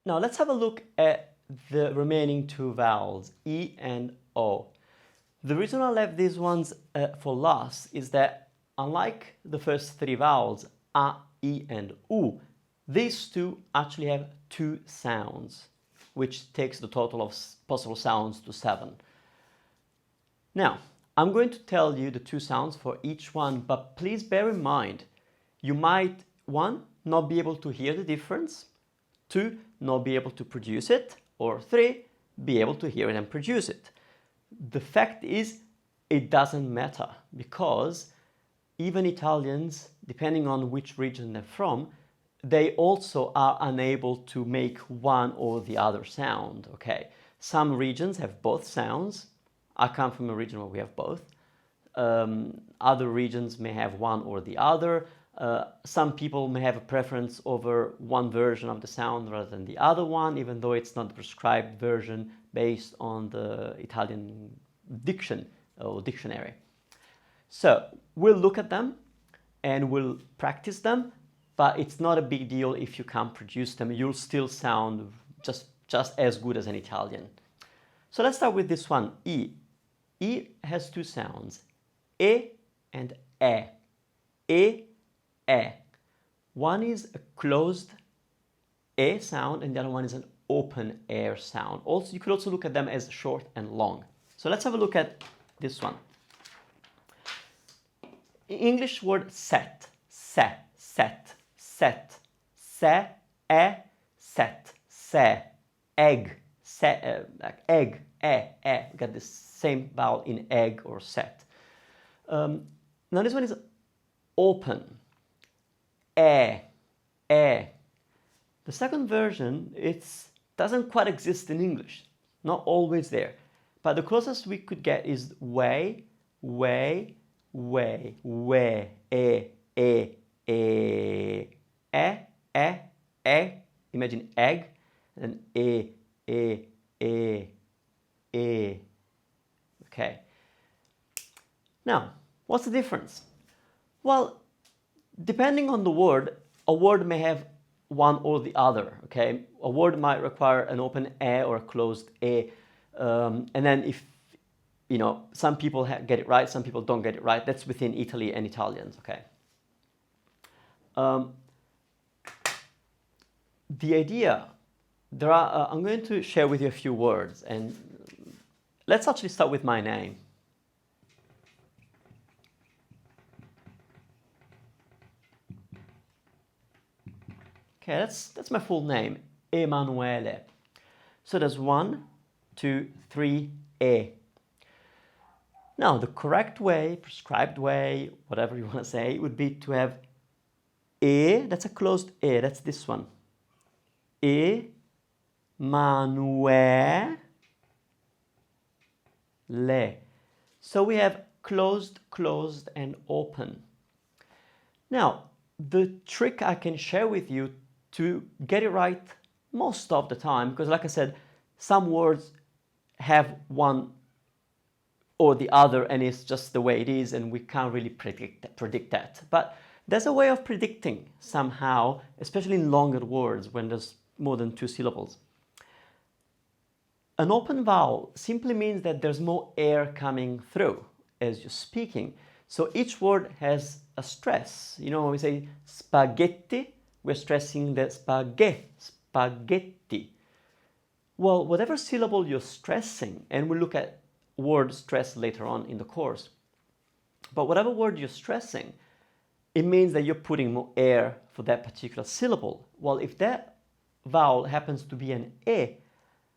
Now let's have a look at the remaining two vowels, E and O. The reason I left these ones for last is that unlike the first three vowels, A, E and U, these two actually have two sounds, which takes the total of possible sounds to 7. Now, I'm going to tell you the two sounds for each one, but please bear in mind, you might, 1, not be able to hear the difference, 2, not be able to produce it, or 3, be able to hear it and produce it. The fact is, it doesn't matter, because even Italians, depending on which region they're from, they also are unable to make one or the other sound, okay? Some regions have both sounds. I come from a region where we have both. Other regions may have one or the other. Some people may have a preference over one version of the sound rather than the other one, even though it's not the prescribed version based on the Italian diction or dictionary. So we'll look at them and we'll practice them, but it's not a big deal if you can't produce them. You'll still sound just as good as an Italian. So let's start with this one, E. E has two sounds, E and E. E, E. One is a closed E sound and the other one is an open air sound. Also, you could also look at them as short and long. So let's have a look at this one. English word set, set, set, set, se, e, set, se, egg, se, like egg, e. We got this same vowel in egg or set. Now this one is open, e. The second version, it doesn't quite exist in English, not always there. But the closest we could get is way, way, way, way, e. Imagine egg, and e. Okay. Now, what's the difference? Well, depending on the word, a word may have one or the other, okay? A word might require an open e or a closed e. And then if, you know, some people get it right, some people don't get it right. That's within Italy and Italians, okay? The idea, I'm going to share with you a few words, and let's actually start with my name. Okay, that's my full name, Emanuele. So there's 1, 2, 3, E. Now, the correct way, prescribed way, whatever you want to say, would be to have E, that's a closed E, that's this one. E, Manuele. So we have closed, closed, and open. Now, the trick I can share with you to get it right most of the time, because like I said, some words have one or the other and it's just the way it is and we can't really predict that. But there's a way of predicting somehow, especially in longer words when there's more than 2 syllables. An open vowel simply means that there's more air coming through as you're speaking. So each word has a stress. You know, when we say spaghetti, we're stressing the spaghetti. Well, whatever syllable you're stressing, and we'll look at word stress later on in the course, but whatever word you're stressing, it means that you're putting more air for that particular syllable. Well, if that vowel happens to be an E,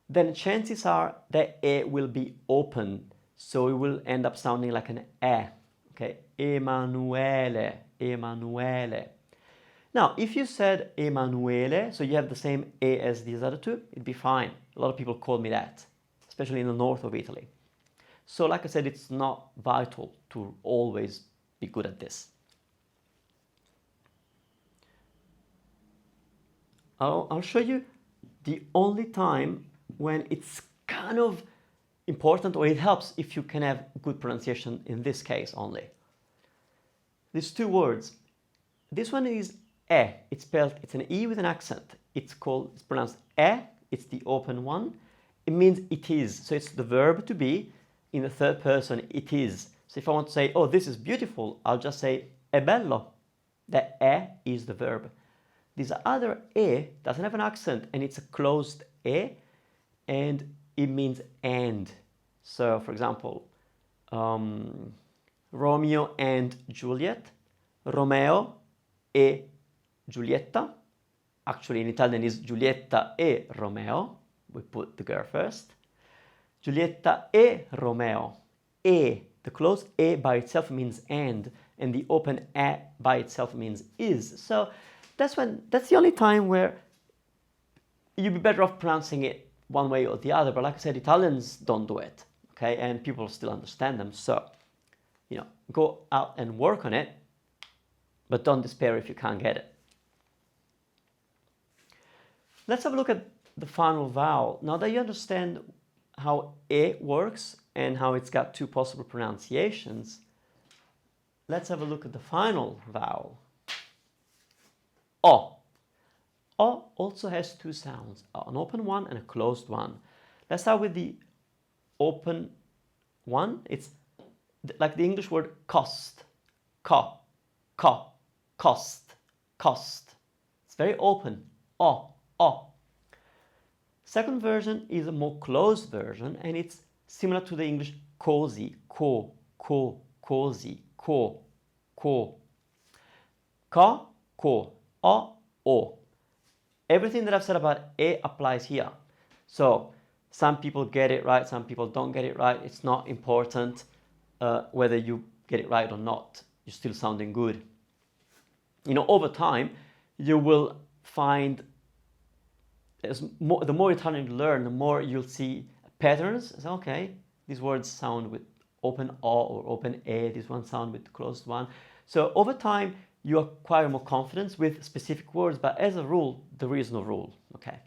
then chances are that E will be open, so it will end up sounding like an E. Okay, Emanuele, Emanuele. Now, if you said Emanuele, so you have the same E as these other two, it'd be fine. A lot of people call me that, especially in the north of Italy. So like I said, it's not vital to always be good at this. I'll show you the only time when it's kind of important, or it helps if you can have good pronunciation in this case only. These two words. This one is E. It's spelled, it's an E with an accent. it's pronounced e, it's the open one. It means it is, so it's the verb to be in the third person, it is. So if I want to say, oh, this is beautiful, I'll just say è bello. The e is the verb. This other e doesn't have an accent and it's a closed e and it means and. So for example, Romeo and Juliet, Romeo e Giulietta. Actually in Italian is Giulietta e Romeo. We put the girl first. Giulietta e Romeo. E, the closed e by itself means and the open e by itself means is. So that's the only time where you'd be better off pronouncing it one way or the other. But like I said, Italians don't do it, okay? And people still understand them. So, you know, go out and work on it, but don't despair if you can't get it. Let's have a look at the final vowel. Now that you understand how e works and how it's got two possible pronunciations, let's have a look at the final vowel. O. O also has two sounds, an open one and a closed one. Let's start with the open one. It's like the English word cost. Cost. It's very open. O. Second version is a more closed version and it's similar to the English cozy, cozy, ko. Ka, ko, o. Everything that I've said about e applies here. So some people get it right, some people don't get it right. It's not important whether you get it right or not. You're still sounding good. You know, over time, you will find the more Italian you learn, the more you'll see patterns. So, okay, these words sound with open o or open e, this one sound with closed one. So over time, you acquire more confidence with specific words, but as a rule, there is no rule, okay?